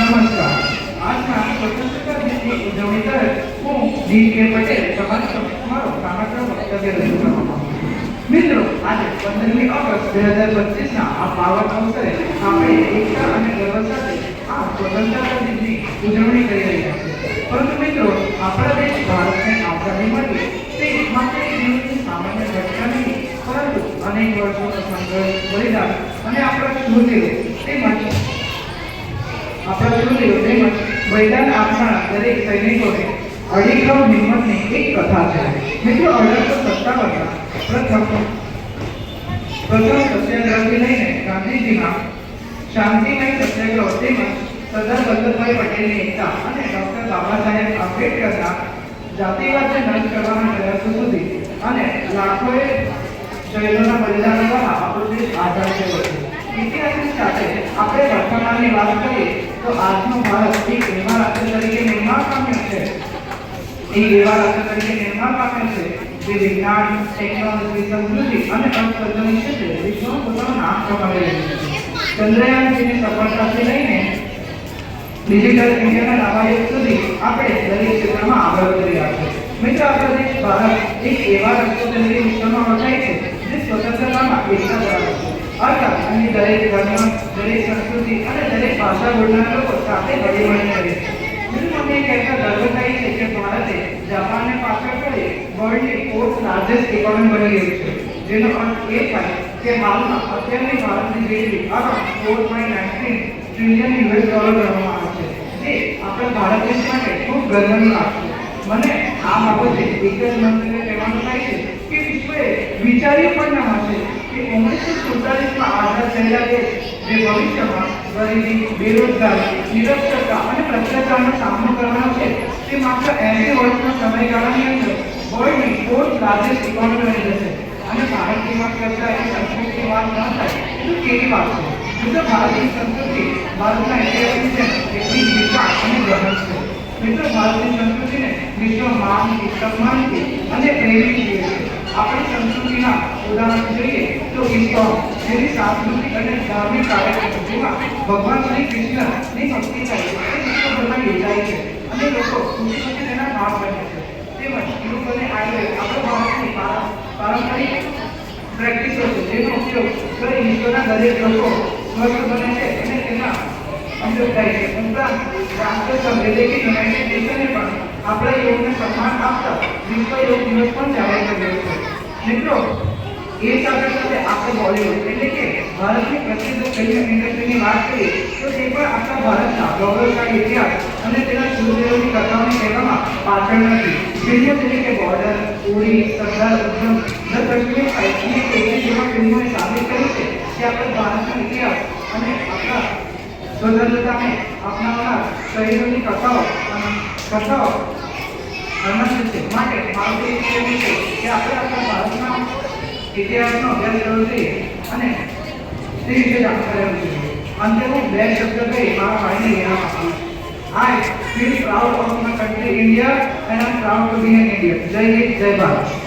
નમસ્કાર. આજના સ્વતંત્રતા દિનની ઉજવણી તરફ હું ડી.કે. પટેલ તમારી સમક્ષ મારો નાનકડો વક્તવ્ય રજૂ કરવા માંગુ છું. મિત્રો, આજે 15મી ઓગસ્ટ 2025ના આ પાવન અવસરે આપણે એકતા અને ગર્વ સાથે આ સ્વતંત્રતા દિનની ઉજવણી કરી રહ્યા છીએ. પરંતુ મિત્રો, આપણા દેશ ભારતને આઝાદી મળી તે માત્ર જીવનની સામાન્ય ઘટના નહીં, પરંતુ અનેક વર્ષોનો સંઘર્ષ, બલિદાન અને આપણા શૂરવીરો તેમજ બલિદાન આપનારા દરેક સૈનિકોને અડીખમ હિંમતની એક કથા છે. મિત્રો, 1857ના પ્રથમ સત્યાગ્રહથી લઈને ગાંધીજીના શાંતિમય સત્યાગ્રહ તેમજ સરદાર વલ્લભભાઈ પટેલની એકતા અને ડોક્ટર બાબા સાહેબ આંબેડકરના જાતિવાદને નષ્ટ કરવાના પ્રયાસો સુધી અને લાખોએ શહીદોના બલિદાન દ્વારા આપણો દેશ આઝાદ થયો છે. ઇતિહાસની સાથે આપણે વર્તમાનની વાત કરીએ તો આજનો ભારત એક એવા રાષ્ટ્ર તરીકે નિર્માણ પામ્યો છે જે વિજ્ઞાન, ટેકનોલોજી, સંસ્કૃતિ અને અર્થતંત્રની ક્ષેત્રે વિશ્વમાં પોતાનું નામ કમાવી રહ્યું છે. ચંદ્રયાન-3ની સફળતાથી લઈને ડિજિટલ ઇન્ડિયાના નવા યુગ સુધી આપણે દરેક ક્ષેત્રમાં આગળ વધી રહ્યા છે. મિત્રો, આપણો દેશ ભારત એક એવા રાષ્ટ્ર તરીકે વિશ્વમાં ઓળખાય છે જે સ્વતંત્રતામાં એકતા ધરાવે છે. અર્થાત અહીં દરેક ધર્મ, દરેક સંસ્કૃતિ અને દરેક ભાષા બોલનારા લોકો સાથે હળી મળીને રહે છે. મને કહેતા ગર્વ થાય છે કે ભારતે જાપાનને પાછળ કરી વર્લ્ડની 4th લાર્જેસ્ટ ઇકોનોમી બની ગઈ છે, જેનો અર્થ એ થાય કે હાલમાં અત્યારની ભારતની જીડીપી અરાઉન્ડ $4.19 ટ્રિલિયન ગણવામાં આવે છે, જે આપણા ભારત દેશ માટે ખૂબ ગર્વની વાત છે. મને આ બાબતે એક જ મંતવ્ય કહેવાનું થાય છે કે વિશ્વએ વિચાર્યું પણ ન હશે કે 1947માં આઝાદ થયેલા દેશ જે ભવિષ્યમાં ગરીબી, બેરોજગારી, નિરક્ષરતા અને ભ્રષ્ટાચારનો સામનો કરવાનો છે, તે માત્ર 80 વર્ષના સમયગાળાની અંદર વર્લ્ડની 4th લાર્જેસ્ટ ઇકોનોમી બની જશે. અને ભારતની માત્ર સંસ્કૃતિની વાત ન થાય તો કેવી વાત છે? મિત્રો, ભારતની સંસ્કૃતિ ભારતના ઇતિહાસની જેમ એટલી જ વિશાળ અને ગહન છે. મિત્રો, ભારતની સંસ્કૃતિને વિશ્વ માનથી, સન્માનથી અને પ્રેમથી જીવે છે. આપણી સંસ્કૃતિના ઉદાહરણ જોઈએ તો ઇસ્કોન જેવી સાંસ્કૃતિક અને ધાર્મિક કાર્યક્રમો જેમાં ભગવાન શ્રી કૃષ્ણની ભક્તિ થાય તે વિશ્વભરમાં યોજાય છે અને લોકો ખુશીથી તેના ભાગ બને છે. તેમજ યોગ અને આયુર્વેદ આપણા ભારતની પારંપરિક પ્રેક્ટિસો છે, જેનો ઉપયોગ કરી વિશ્વના દરેક લોકો સ્વસ્થ બને છે અને તેના ઉપયોગ થાય છે. ઉપરાંત રાષ્ટ્રસંઘ એટલે કે યુનાઇટેડ નેશને પણ આપણા યોગને સન્માન આપતા વિશ્વ યોગ દિવસ પણ જાહેર કર્યો છે. મિત્રો, એ સાથે સાથે આપણે બોલિવૂડ એટલે કે ભારતની પ્રસિદ્ધ ફિલ્મ ઇન્ડસ્ટ્રીની વાત કરીએ તો તે પણ આપણા ભારતના ગૌરવશાળી ઇતિહાસ અને તેના શૂરવીરોની કથાઓને કહેવામાં પાછળ નથી. ફિલ્મો જેવી કે બોર્ડર, ઉરી, સરદાર ઉધમ, ધ કાશ્મીર ફાઇલ્સ અને કેસરી જેવા ફિલ્મોએ સાબિત કર્યું છે કે આપણા ભારતનો ઇતિહાસ અને આપણા સ્વતંત્રતાને અપનાવનાર શહીદોની કથાઓ અનન્ય છે. માટે મારું એ કહેવું છે કે આપણે આપણા ભારતના ઇતિહાસનો અભ્યાસ કરવો જોઈએ અને તે વિશે જાણકારી લેવી જોઈએ. અંતે હું બે શબ્દ કહી મારા ભાઈને વિરામ આપું છું. I feel proud of my country India and I am proud to be an Indian. જય હિન્દ, જય ભારત.